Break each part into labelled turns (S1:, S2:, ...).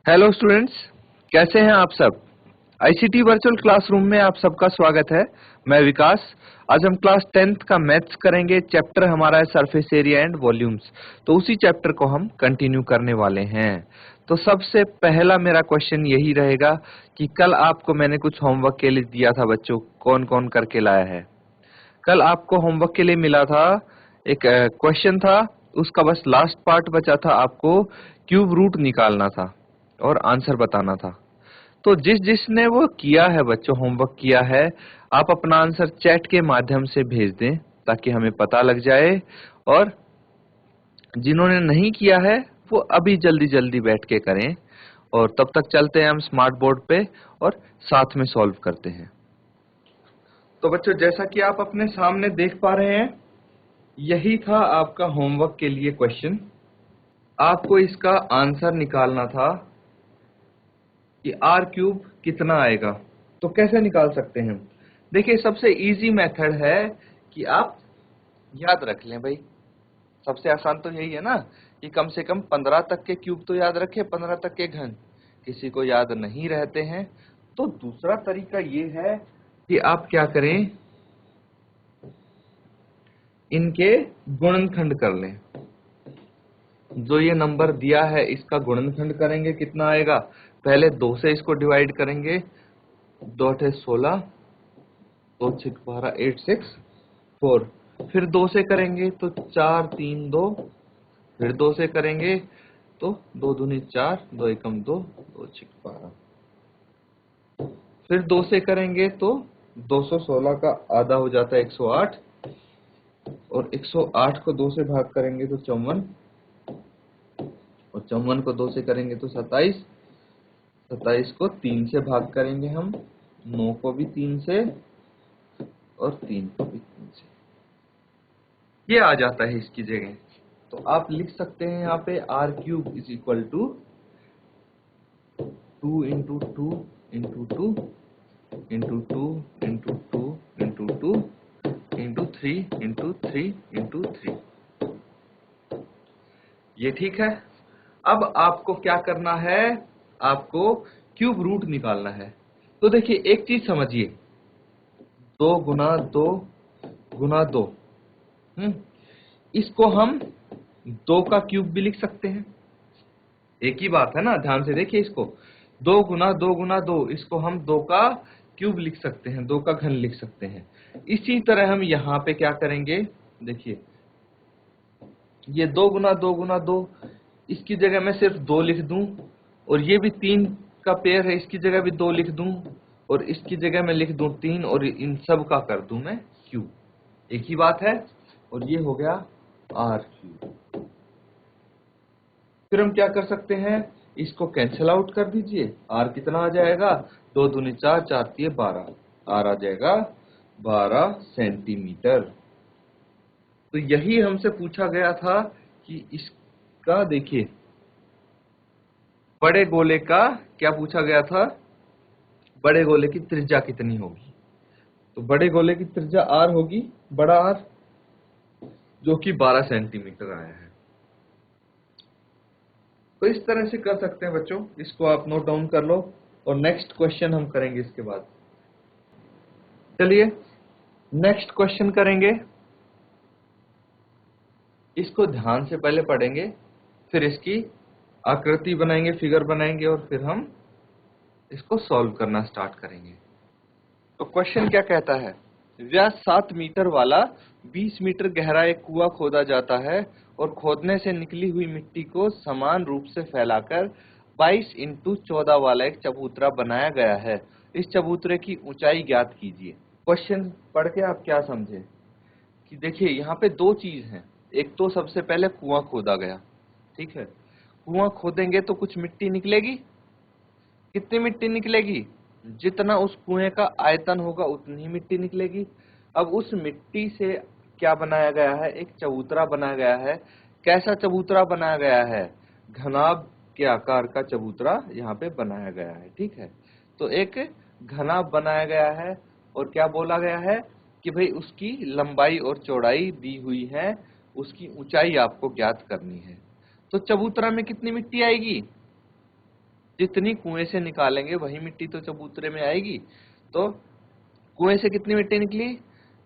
S1: Hello students, कैसे हैं आप सब। आईसीटी वर्चुअल क्लासरूम में आप सबका स्वागत है। मैं विकास। आज हम क्लास 10th का मैथ्स करेंगे। चैप्टर हमारा है सरफेस एरिया एंड वॉल्यूम्स। तो उसी चैप्टर को हम कंटिन्यू करने वाले हैं। तो सबसे पहला मेरा क्वेश्चन यही रहेगा कि कल आपको मैंने कुछ होमवर्क के लिए दिया था बच्चों, कौन कौन करके लाया है। कल आपको होमवर्क के लिए मिला था, एक क्वेश्चन था, उसका बस लास्ट पार्ट बचा था, आपको क्यूब रूट निकालना था और आंसर बताना था। तो जिसने वो किया है बच्चों, होमवर्क किया है, आप अपना आंसर चैट के माध्यम से भेज दें ताकि हमें पता लग जाए। और जिन्होंने नहीं किया है वो अभी जल्दी जल्दी बैठ के करें। और तब तक चलते हैं हम स्मार्ट बोर्ड पे और साथ में सॉल्व करते हैं। तो बच्चों, जैसा कि आप अपने सामने देख पा रहे हैं, यही था आपका होमवर्क के लिए क्वेश्चन। आपको इसका आंसर निकालना था कि आर क्यूब कितना आएगा। तो कैसे निकाल सकते हैं? देखिए, सबसे इजी मेथड है कि आप याद रख लें भाई। सबसे आसान तो यही है ना कि कम से कम 15 तक के क्यूब तो याद रखें, 15 तक के घन। किसी को याद नहीं रहते हैं तो दूसरा तरीका ये है कि आप क्या करें, इनके गुणनखंड कर लें। जो ये नंबर दिया है इसका गुणनखंड करेंगे, कितना आएगा? पहले 2 से इसको डिवाइड करेंगे, 2 8 16, 2 6 12 8 6 4। फिर 2 से करेंगे तो 4 3 2। फिर 2 से करेंगे तो 2 दूनी 4, 2 एकम 2, 2 6 12। फिर 2 से करेंगे तो 216 का आधा हो जाता है 108। और 108 को 2 से भाग करेंगे तो 54। और 54 को 2 से करेंगे तो 27। 27 को 3 से भाग करेंगे हम, 9 को भी 3 से और 3 को भी 3 से। ये आ जाता है इसकी जगह। तो आप लिख सकते हैं यहाँ पे R cube is equal to 2 into 2 into 2 into 2 into 2 into 2 into 3 into 3 into 3। ये ठीक है। अब आपको क्या करना है, आपको क्यूब रूट निकालना है। तो देखिए, एक चीज समझिए, 2 गुना 2 गुना 2, इसको हम 2 का क्यूब भी लिख सकते हैं। एक ही बात है ना, ध्यान से देखिए इसको। 2 गुना 2 गुना 2, इसको हम 2 का क्यूब लिख सकते हैं, 2 का घन लिख सकते हैं। इसी तरह हम यहाँ पे क्या करेंगे, देखिए ये 2 गुना 2 गुना 2, इसकी जगह मैं सिर्फ 2 लिख दूं। और ये भी 3 का पेयर है, इसकी जगह भी 2 लिख दूं। और इसकी जगह मैं लिख दूं 3, और इन सब का कर दूं मैं क्यूब। एक ही बात है। और ये हो गया आर क्यूब। फिर हम क्या कर सकते हैं, इसको कैंसिल आउट कर दीजिए। आर कितना आ जाएगा? 2 दूनी 4, 4 3 12। आर आ जाएगा 12 सेंटीमीटर। तो यही हमसे पूछा गया था कि इसका, देखिए बड़े गोले का क्या पूछा गया था, बड़े गोले की त्रिज्या कितनी होगी। तो बड़े गोले की त्रिज्या आर होगी, बड़ा आर, जो कि 12 सेंटीमीटर आया है। तो इस तरह से कर सकते हैं बच्चों, इसको आप नोट डाउन कर लो और नेक्स्ट क्वेश्चन हम करेंगे इसके बाद। चलिए नेक्स्ट क्वेश्चन करेंगे। इसको ध्यान से पहले पढ़ेंगे, फिर इसकी आकृति बनाएंगे, फिगर बनाएंगे, और फिर हम इसको सॉल्व करना स्टार्ट करेंगे। तो क्वेश्चन क्या कहता है, व्यास 7 मीटर वाला 20 मीटर गहरा एक कुआं खोदा जाता है और खोदने से निकली हुई मिट्टी को समान रूप से फैलाकर 22 इंटू 14 वाला एक चबूतरा बनाया गया है। इस चबूतरे की ऊंचाई ज्ञात कीजिए। क्वेश्चन पढ़ के आप क्या समझे कि देखिए यहाँ पे 2 चीज हैं। एक तो सबसे पहले कुआं खोदा गया, ठीक है। कुआं खोदेंगे तो कुछ मिट्टी निकलेगी। कितनी मिट्टी निकलेगी? जितना उस कुएं का आयतन होगा उतनी ही मिट्टी निकलेगी। अब उस मिट्टी से क्या बनाया गया है, एक चबूतरा बनाया गया है। कैसा चबूतरा बनाया गया है? घनाभ के आकार का चबूतरा यहाँ पे बनाया गया है, ठीक है। तो एक घनाभ बनाया गया है, और क्या बोला गया है कि भाई उसकी लंबाई और चौड़ाई दी हुई है, उसकी ऊंचाई आपको ज्ञात करनी है। तो चबूतरा में कितनी मिट्टी आएगी? जितनी कुएं से निकालेंगे वही मिट्टी तो चबूतरे में आएगी। तो कुएं से कितनी मिट्टी निकली?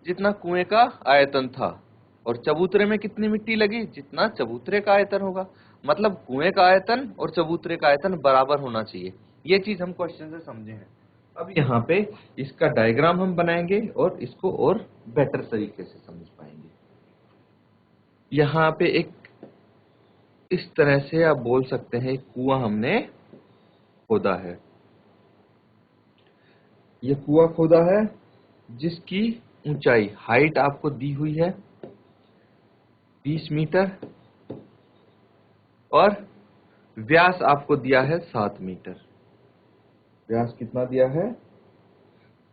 S1: जितना कुएं का आयतन था। और चबूतरे में कितनी मिट्टी लगी? जितना चबूतरे का आयतन होगा। मतलब कुएं का आयतन और चबूतरे का आयतन बराबर होना चाहिए। ये चीज हम क्वेश्चन से समझे हैं। अब यहाँ पे इसका डायग्राम हम बनाएंगे और इसको और बेटर तरीके से समझ पाएंगे। यहाँ पे एक इस तरह से आप बोल सकते हैं कुआं हमने खोदा है। ये कुआं खोदा है जिसकी ऊंचाई हाइट आपको दी हुई है 20 मीटर और व्यास आपको दिया है 7 मीटर। व्यास कितना दिया है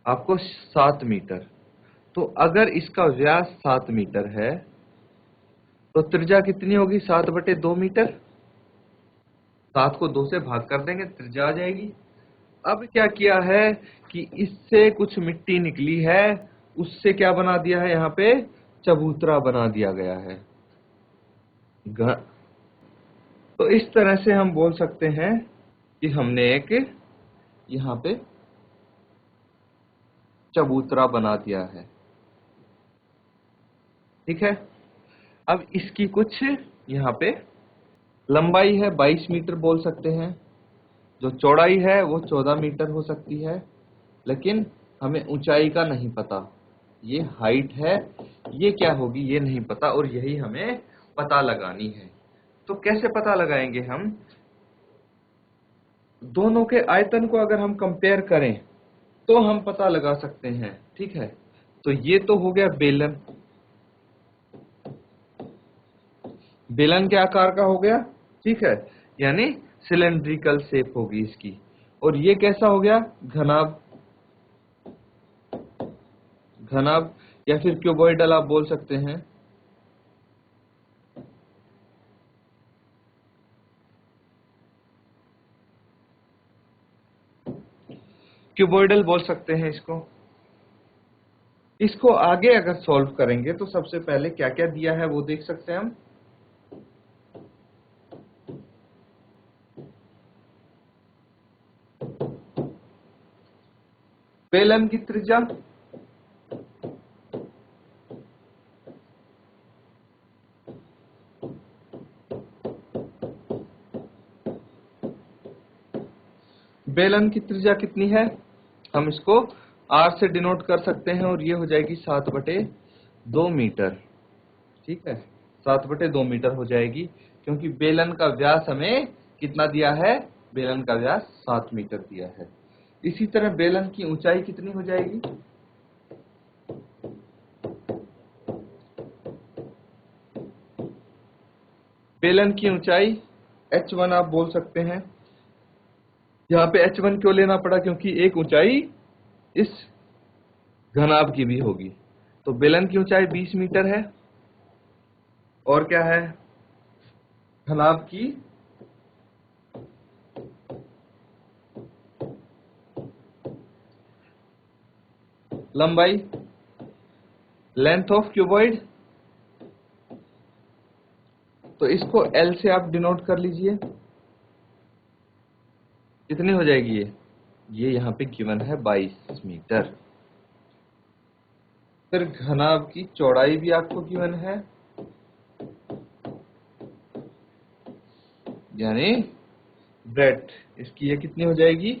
S1: आपको? 7 मीटर। तो अगर इसका व्यास 7 मीटर है तो त्रिज्या कितनी होगी? 7/2 मीटर। 7 को 2 से भाग कर देंगे, त्रिज्या आ जाएगी। अब क्या किया है कि इससे कुछ मिट्टी निकली है, उससे क्या बना दिया है? यहाँ पे चबूतरा बना दिया गया है। तो इस तरह से हम बोल सकते हैं कि हमने एक यहाँ पे चबूतरा बना दिया है। ठीक है। अब इसकी कुछ यहाँ पे लंबाई है 22 मीटर बोल सकते हैं, जो चौड़ाई है वो 14 मीटर हो सकती है, लेकिन हमें ऊंचाई का नहीं पता। ये हाइट है, ये क्या होगी ये नहीं पता, और यही हमें पता लगानी है। तो कैसे पता लगाएंगे हम? दोनों के आयतन को अगर हम कंपेयर करें तो हम पता लगा सकते हैं। ठीक है। तो ये तो हो गया बेलन। बेलन के आकार का हो गया। ठीक है, यानी सिलेंड्रिकल शेप होगी इसकी। और ये कैसा हो गया? घनाभ। घनाभ या फिर क्यूबॉइडल आप बोल सकते हैं। क्यूबॉइडल बोल सकते हैं इसको। इसको आगे अगर सॉल्व करेंगे तो सबसे पहले क्या क्या दिया है वो देख सकते हैं हम। बेलन की त्रिज्या बेलन की त्रिज्या कितनी है? हम इसको r से डिनोट कर सकते हैं और ये हो जाएगी 7/2 मीटर। ठीक है, 7/2 मीटर हो जाएगी, क्योंकि बेलन का व्यास हमें कितना दिया है? बेलन का व्यास 7 मीटर दिया है। इसी तरह बेलन की ऊंचाई कितनी हो जाएगी? बेलन की ऊंचाई h1 आप बोल सकते हैं। यहाँ पे h1 क्यों लेना पड़ा? क्योंकि एक ऊंचाई इस घनाभ की भी होगी। तो बेलन की ऊंचाई 20 मीटर है, और क्या है? घनाभ की लंबाई, लेंथ ऑफ क्यूबॉइड, तो इसको L से आप डिनोट कर लीजिए। कितनी हो जाएगी ये यहाँ पे गिवन है 22 मीटर। फिर घनाभ की चौड़ाई भी आपको गिवन है, यानी ब्रेड्थ, इसकी ये कितनी हो जाएगी?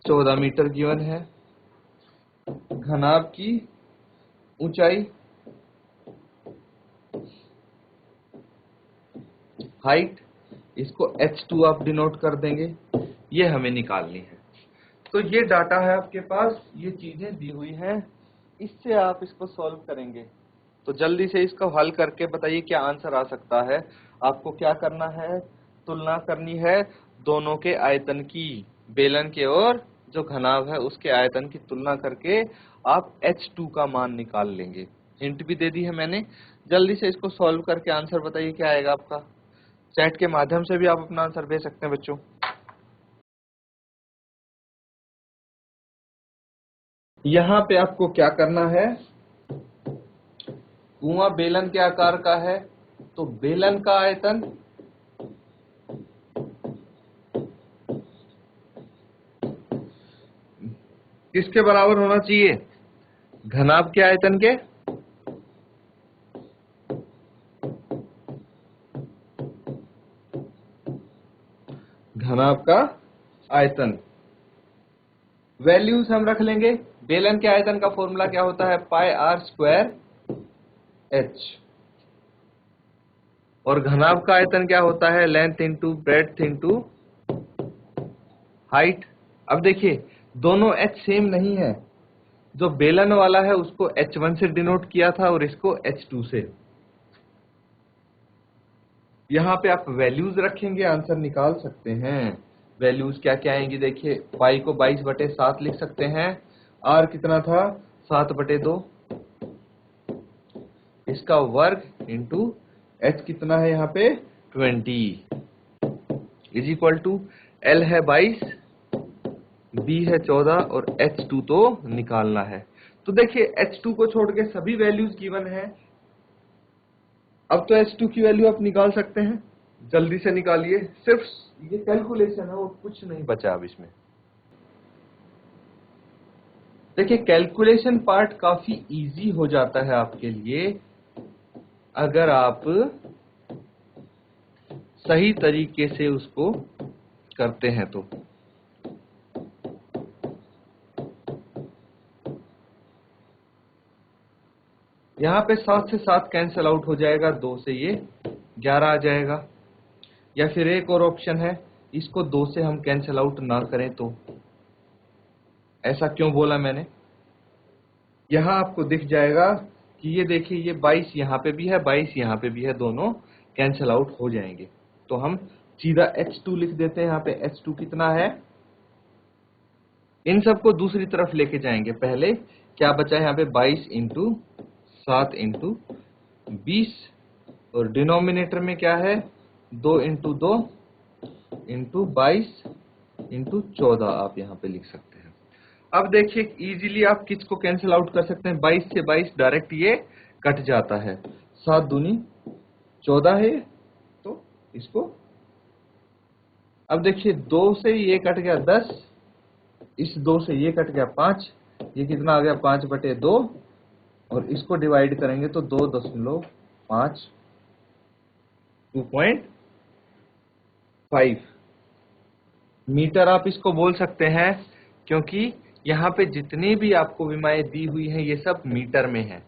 S1: 14 मीटर गिवन है। घनाभ की ऊंचाई, हाइट, इसको h2 आप डिनोट कर देंगे, ये हमें निकालनी है। तो ये डाटा है आपके पास, ये चीजें दी हुई हैं, इससे आप इसको सॉल्व करेंगे। तो जल्दी से इसको हल करके बताइए क्या आंसर आ सकता है। आपको क्या करना है? तुलना करनी है दोनों के आयतन की। बेलन के और जो घनाभ है उसके आयतन की तुलना करके आप h2 का मान निकाल लेंगे। हिंट भी दे दी है मैंने। जल्दी से इसको सॉल्व करके आंसर बताइए क्या आएगा आपका। चैट के माध्यम से भी आप अपना आंसर भेज सकते हैं बच्चों। यहाँ पे आपको क्या करना है? कुआं बेलन के आकार का है, तो बेलन का आयतन किसके बराबर होना चाहिए? घनाभ के आयतन के। घनाभ का आयतन। वैल्यूज हम रख लेंगे। बेलन के आयतन का फॉर्मूला क्या होता है? पाई आर स्क्वायर एच। और घनाभ का आयतन क्या होता है? Length into breadth into height. अब देखिए दोनों h सेम नहीं है। जो बेलन वाला है उसको h1 से डिनोट किया था और इसको h2 से। यहाँ पे आप वैल्यूज रखेंगे, आंसर निकाल सकते हैं। वैल्यूज क्या क्या आएंगी देखिए। पाई को 22/7 लिख सकते हैं। आर कितना था? 7/2। इसका वर्ग इंटू एच कितना है यहाँ पे? 20 इज इक्वल टू एल है 22, बी है 14 और H2 तो निकालना है। तो देखिए H2 को छोड़ के सभी वैल्यूज गिवन है। अब तो H2 की वैल्यू आप निकाल सकते हैं। जल्दी से निकालिए। सिर्फ ये कैलकुलेशन है और कुछ नहीं बचा अब इसमें। देखिए कैलकुलेशन पार्ट काफी इजी हो जाता है आपके लिए अगर आप सही तरीके से उसको करते हैं तो। यहाँ पे 7 से 7 कैंसिल आउट हो जाएगा, 2 से ये 11 आ जाएगा। या फिर एक और ऑप्शन है, इसको 2 से हम कैंसिल आउट ना करें तो। ऐसा क्यों बोला मैंने? यहाँ आपको दिख जाएगा कि ये देखिए ये 22 यहाँ पे भी है, 22 यहाँ पे भी है, दोनों कैंसिल आउट हो जाएंगे। तो हम सीधा H2 लिख देते हैं। यहाँ पे H2 कितना है? इन सबको दूसरी तरफ लेके जाएंगे। पहले क्या बचा है यहाँ पे? 22 इंटू 7 इंटू 20 और डिनोमिनेटर में क्या है? 2 इंटू 2 इंटू 22 इंटू 14 आप यहाँ पे लिख सकते हैं। अब देखिए इजीली आप किसको कैंसिल आउट कर सकते हैं? 22 से 22 डायरेक्ट ये कट जाता है। 7 दूनी 14 है तो इसको। अब देखिए 2 से ये कट गया 10, इस 2 से ये कट गया 5, ये कितना आ गया? 5/2 और इसको डिवाइड करेंगे तो 2.5 2.5 मीटर आप इसको बोल सकते हैं, क्योंकि यहाँ पे जितनी भी आपको विमाएं दी हुई हैं ये सब मीटर में है।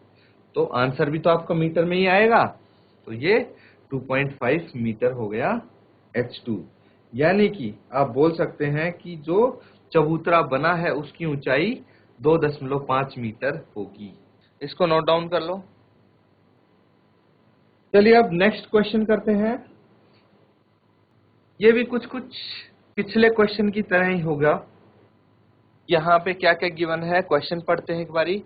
S1: तो आंसर भी तो आपका मीटर में ही आएगा। तो ये 2.5 मीटर हो गया H2। यानी कि आप बोल सकते हैं कि जो चबूतरा बना है उसकी ऊंचाई 2.5 मीटर होगी। इसको नोट डाउन कर लो। चलिए अब नेक्स्ट क्वेश्चन करते हैं। ये भी कुछ पिछले क्वेश्चन की तरह ही होगा। यहाँ पे क्या क्या गिवन है क्वेश्चन पढ़ते हैं एक बारी।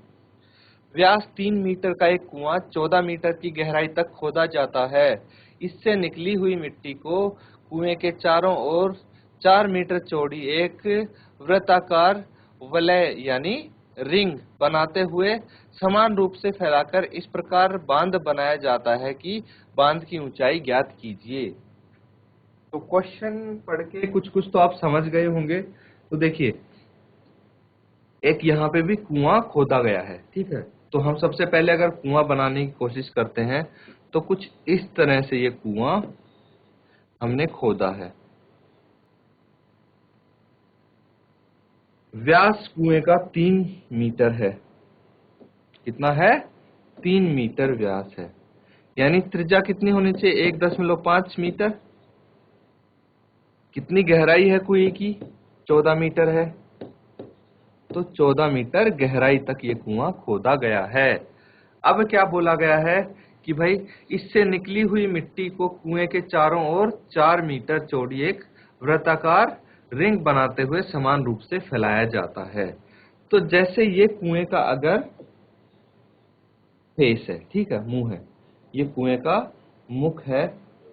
S1: व्यास 3 मीटर का एक कुआं 14 मीटर की गहराई तक खोदा जाता है। इससे निकली हुई मिट्टी को कुएं के चारों ओर 4 मीटर चौड़ी एक वृत्ताकार वलय यानी रिंग बनाते हुए समान रूप से फैलाकर इस प्रकार बांध बनाया जाता है कि बांध की ऊंचाई ज्ञात कीजिए। तो क्वेश्चन पढ़ के कुछ तो आप समझ गए होंगे। तो देखिए एक यहाँ पे भी कुआं खोदा गया है, ठीक है। तो हम सबसे पहले अगर कुआं बनाने की कोशिश करते हैं तो कुछ इस तरह से ये कुआं हमने खोदा है। व्यास कुएं का 3 मीटर है। कितना है? 3 मीटर व्यास है। यानी त्रिज्या कितनी होनी चाहिए? 1.5 मीटर। कितनी गहराई है कुएं की? 14 मीटर है। तो 14 मीटर गहराई तक ये कुआं खोदा गया है। अब क्या बोला गया है कि भाई इससे निकली हुई मिट्टी को कुएं के चारों ओर 4 मीटर चौड़ी एक वृत्ताकार रिंग बनाते हुए समान रूप से फैलाया जाता है। तो जैसे ये कुएं का अगर फेस है, ठीक है, मुंह है, ये कुएं का मुख है,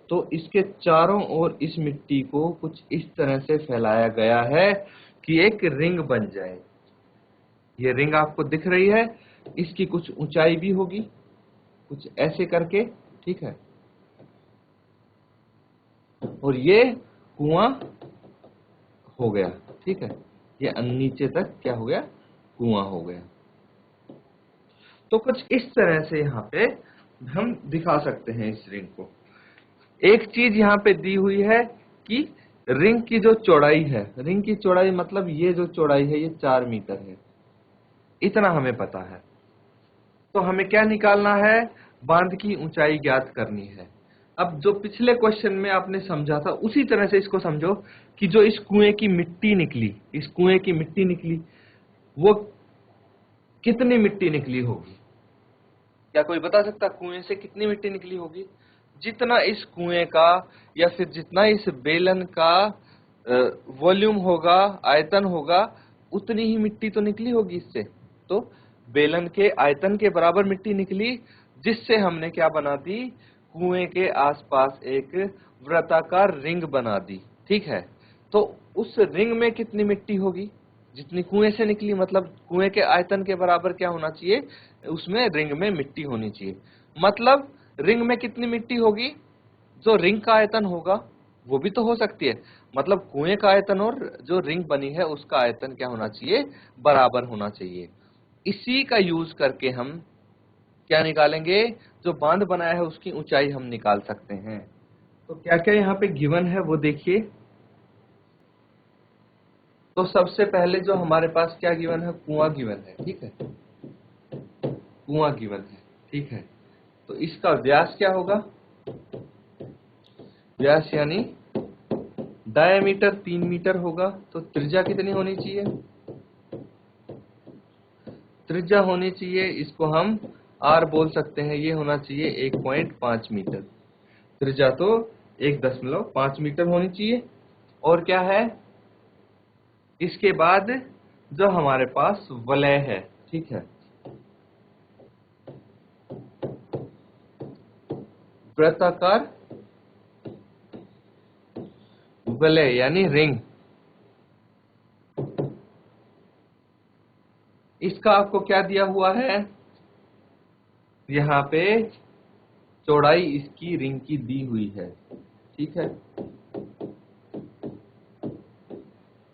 S1: तो इसके चारों ओर इस मिट्टी को कुछ इस तरह से फैलाया गया है कि एक रिंग बन जाए। ये रिंग आपको दिख रही है, इसकी कुछ ऊंचाई भी होगी, कुछ ऐसे करके, ठीक है। और ये कुआं हो गया, ठीक है। ये नीचे तक क्या हो गया? कुआं हो गया। तो कुछ इस तरह से यहाँ पे हम दिखा सकते हैं इस रिंग को। एक चीज यहाँ पे दी हुई है कि रिंग की जो चौड़ाई है, रिंग की चौड़ाई मतलब ये जो चौड़ाई है ये 4 मीटर है, इतना हमें पता है। तो हमें क्या निकालना है, बांध की ऊंचाई ज्ञात करनी है। अब जो पिछले क्वेश्चन में आपने समझा था उसी तरह से इसको समझो कि जो इस कुएं की मिट्टी निकली, इस कुएं की मिट्टी निकली, वो कितनी मिट्टी निकली होगी? क्या कोई बता सकता कुएं से कितनी मिट्टी निकली होगी? जितना इस कुएं का या फिर जितना इस बेलन का वॉल्यूम होगा, आयतन होगा, उतनी ही मिट्टी तो निकली होगी इससे। तो बेलन के आयतन के बराबर मिट्टी निकली, जिससे हमने क्या बना दी, कुएं के आसपास एक वृत्ताकार रिंग बना दी। ठीक है, तो उस रिंग में कितनी मिट्टी होगी? जितनी कुएं से निकली, मतलब कुएं के आयतन के बराबर क्या होना चाहिए, उसमें रिंग में मिट्टी होनी चाहिए। मतलब रिंग में कितनी मिट्टी होगी? जो रिंग का आयतन होगा वो भी तो हो सकती है। मतलब कुएं का आयतन और जो रिंग बनी है उसका आयतन क्या होना चाहिए, बराबर होना चाहिए। इसी का यूज करके हम क्या निकालेंगे, जो बांध बनाया है उसकी ऊंचाई हम निकाल सकते हैं। तो क्या क्या यहाँ पे गिवन है वो देखिए। तो सबसे पहले जो हमारे पास क्या गिवन है, कुआं गिवन है। ठीक है, कुआं गिवन है। ठीक है, तो इसका व्यास क्या होगा, व्यास यानी डायमीटर 3 मीटर होगा। तो त्रिज्या कितनी होनी चाहिए, त्रिज्या होनी चाहिए, इसको हम आर बोल सकते हैं, ये होना चाहिए 1.5 मीटर। त्रिज्या तो 1.5 मीटर होनी चाहिए। और क्या है, इसके बाद जो हमारे पास वलय है, ठीक है, वृत्ताकार वलय यानी रिंग, इसका आपको क्या दिया हुआ है, यहाँ पे चौड़ाई इसकी रिंग की दी हुई है। ठीक है,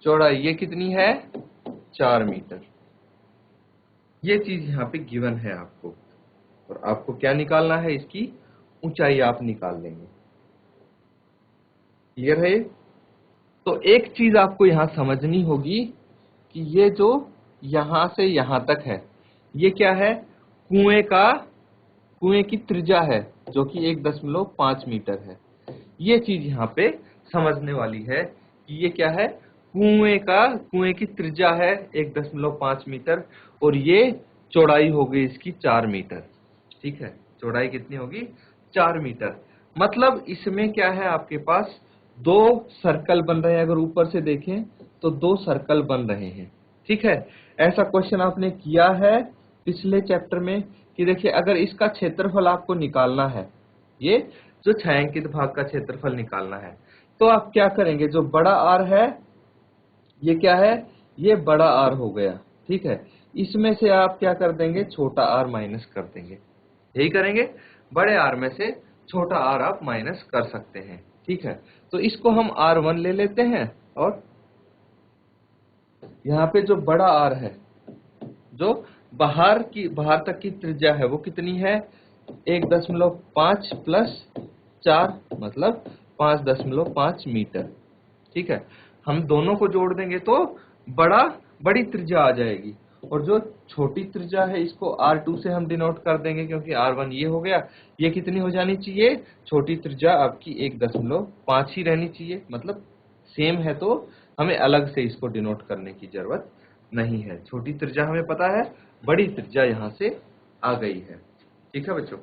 S1: चौड़ाई ये कितनी है, 4 मीटर। ये चीज यहाँ पे गिवन है आपको, और आपको क्या निकालना है, इसकी ऊंचाई आप निकाल लेंगे। क्लियर है? तो एक चीज आपको यहां समझनी होगी कि ये जो यहां से यहां तक है, ये क्या है, कुएं की त्रिज्या है जो कि 1.5 मीटर है। ये चीज यहाँ पे समझने वाली है कि ये क्या है, कुएं की त्रिज्या है 1.5 मीटर, और ये चौड़ाई हो गई इसकी 4 मीटर। ठीक है, चौड़ाई कितनी होगी, 4 मीटर। मतलब इसमें क्या है, आपके पास 2 सर्कल बन रहे हैं। अगर ऊपर से देखें तो 2 सर्कल बन रहे हैं। ठीक है, ऐसा क्वेश्चन आपने किया है पिछले चैप्टर में कि देखिए अगर इसका क्षेत्रफल आपको निकालना है, ये जो छायांकित भाग का क्षेत्रफल निकालना है, तो आप क्या करेंगे, जो बड़ा आर है ये क्या है, ये बड़ा आर हो गया। ठीक है, इसमें से आप क्या कर देंगे, छोटा आर माइनस कर देंगे। यही करेंगे, बड़े आर में से छोटा आर आप माइनस कर सकते हैं। ठीक है, तो इसको हम R1 ले लेते हैं, और यहाँ पे जो बड़ा आर है, जो बाहर तक की त्रिज्या है वो कितनी है, 1.5 प्लस 4 मतलब 5.5 मीटर। ठीक है, हम दोनों को जोड़ देंगे तो बड़ी त्रिज्या आ जाएगी, और जो छोटी त्रिज्या है इसको R2 से हम डिनोट कर देंगे, क्योंकि R1 ये हो गया। ये कितनी हो जानी चाहिए, छोटी त्रिज्या आपकी 1.5 ही रहनी चाहिए। मतलब सेम है तो हमें अलग से इसको डिनोट करने की जरूरत नहीं है। छोटी त्रिज्या हमें पता है, बड़ी त्रिज्या यहाँ से आ गई है। ठीक है बच्चों,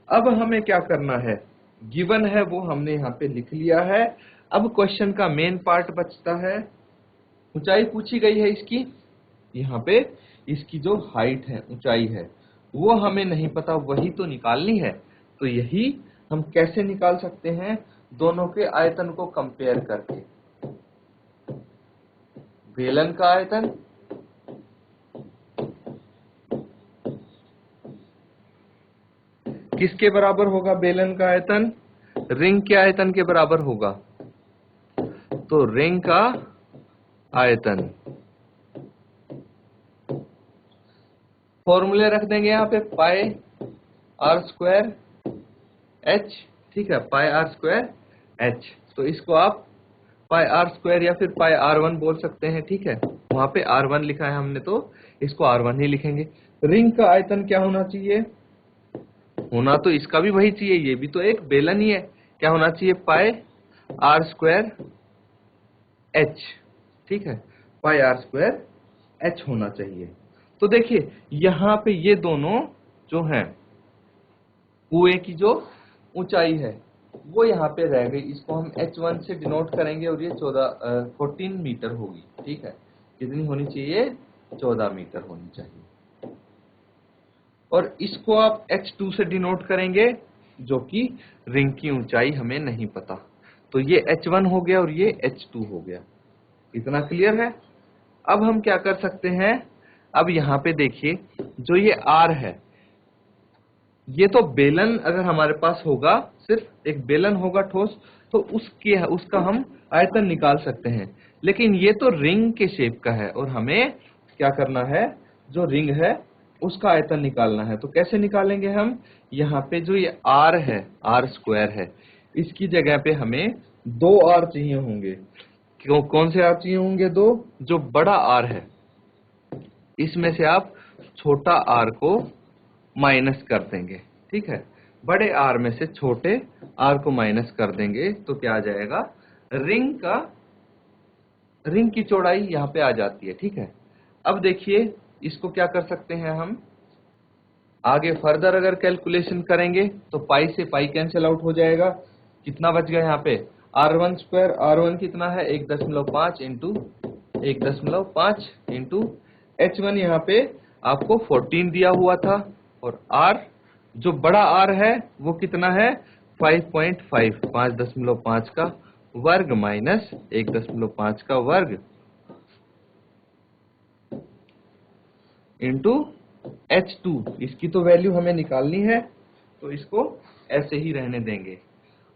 S1: अब हमें क्या करना है, गिवन है वो हमने यहाँ पे लिख लिया है। अब क्वेश्चन का मेन पार्ट बचता है, ऊंचाई पूछी गई है इसकी, यहाँ पे इसकी जो हाइट है, ऊंचाई है, वो हमें नहीं पता, वही तो निकालनी है। तो यही हम कैसे निकाल सकते हैं, दोनों के आयतन को कंपेयर करके। बेलन का आयतन किसके बराबर होगा, बेलन का आयतन रिंग के आयतन के बराबर होगा। तो रिंग का आयतन फॉर्मूले रख देंगे यहाँ पे पाई आर स्क्वायर एच, ठीक है, पाई आर स्क्वायर एच। तो इसको आप पाई आर स्क्वायर या फिर पाई R1 बोल सकते हैं, ठीक है। वहां पे R1 लिखा है हमने तो इसको R1 ही लिखेंगे। रिंग का आयतन क्या होना चाहिए? होना तो इसका भी वही चाहिए, ये भी तो एक बेलन ही है। क्या होना चाहिए? पाई आर स्क्वायर एच, ठीक है, पाई आर स्क्वायर एच होना चाहिए। तो देखिए यहाँ पे ये दोनों जो हैं, कुएं की जो ऊंचाई है वो यहाँ पे रह गई, इसको हम h1 से डिनोट करेंगे और ये 14 मीटर होगी, ठीक है। कितनी होनी चाहिए? 14 मीटर होनी चाहिए। और इसको आप h2 से डिनोट करेंगे, जो कि रिंग की ऊंचाई हमें नहीं पता। तो ये h1 हो गया और ये h2 हो गया। इतना क्लियर है? अब हम क्या कर सकते हैं, अब यहाँ पे देखिए जो ये R है, ये तो बेलन अगर हमारे पास होगा, सिर्फ एक बेलन होगा ठोस, तो उसका हम आयतन निकाल सकते हैं। लेकिन ये तो रिंग के शेप का है और हमें क्या करना है, जो रिंग है उसका आयतन निकालना है। तो कैसे निकालेंगे हम? यहाँ पे जो ये R है, R स्क्वायर है, इसकी जगह पे हमें 2 R चाहिए होंगे। क्यों? कौन से R चाहिए होंगे? 2। जो बड़ा R है इसमें से आप छोटा R को माइनस कर देंगे, ठीक है। बड़े R में से छोटे R को माइनस कर देंगे तो क्या आ जाएगा? रिंग की चौड़ाई यहाँ पे आ जाती है, ठीक है। अब देखिए इसको क्या कर सकते हैं हम, आगे फर्दर अगर कैलकुलेशन करेंगे तो पाई से पाई कैंसिल आउट हो जाएगा। कितना बच गया यहाँ पे? R1 स्क्वायर, R1 कितना है? 1.5 इंटू 1.5 इंटू H1 यहाँ पे आपको 14 दिया हुआ था, और R जो बड़ा R है वो कितना है? 5.5, 5.5 का वर्ग माइनस 1.5 का वर्ग इंटू H2। इसकी तो वैल्यू हमें निकालनी है, तो इसको ऐसे ही रहने देंगे।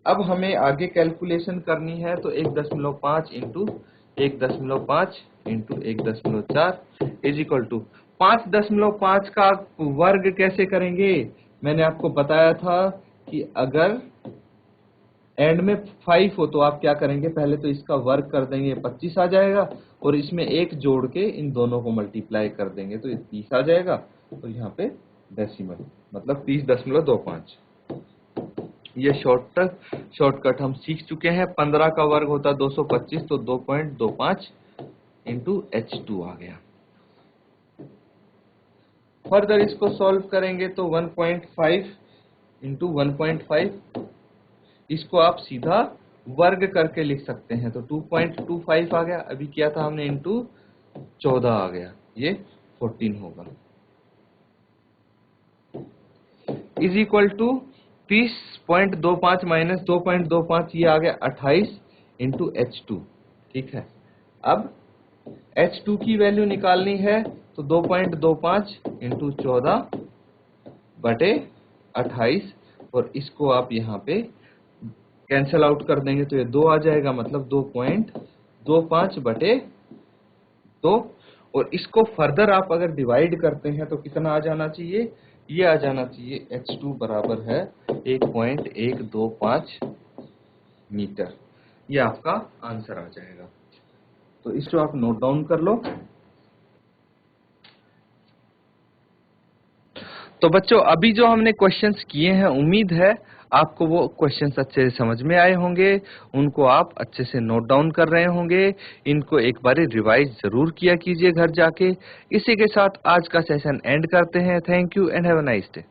S1: अब हमें आगे कैलकुलेशन करनी है, तो 1.5 into 1.5 into 1.4 is equal to 5.5 का वर्ग कैसे करेंगे? मैंने आपको बताया था कि अगर एंड में 5 हो तो आप क्या करेंगे, पहले तो इसका वर्ग कर देंगे, 25 आ जाएगा, और इसमें 1 जोड़ के इन दोनों को मल्टीप्लाई कर देंगे तो ये 30 आ जाएगा, और यहाँ पे डेसिमल मतलब 30.25। ये शॉर्टकट हम सीख चुके हैं। 15 का वर्ग होता है 225, तो 2.25 इंटू H2 आ गया। फर्दर इसको सॉल्व करेंगे तो 1.5 इंटू 1.5, इसको आप सीधा वर्ग करके लिख सकते हैं, तो 2.25 आ गया। अभी किया था हमने इंटू 14 आ गया, ये 14 होगा, इज इक्वल टू 30.25 माइनस 2.25, ये आ गया 28 इंटू H2, ठीक है। अब H2 की वैल्यू निकालनी है, तो 2.25 इंटू 14 बटे 28, और इसको आप यहाँ पे कैंसल आउट कर देंगे तो ये 2 आ जाएगा, मतलब 2.25 बटे 2, और इसको फर्दर आप अगर डिवाइड करते हैं तो कितना आ जाना चाहिए? ये आ जाना चाहिए H2 बराबर है 1.125 मीटर। ये आपका आंसर आ जाएगा। तो इसको आप नोट डाउन कर लो। तो बच्चों अभी जो हमने क्वेश्चंस किए हैं, उम्मीद है आपको वो क्वेश्चंस अच्छे से समझ में आए होंगे, उनको आप अच्छे से नोट डाउन कर रहे होंगे। इनको एक बार रिवाइज जरूर किया कीजिए घर जाके। इसी के साथ आज का सेशन एंड करते हैं। Thank you and have a nice day.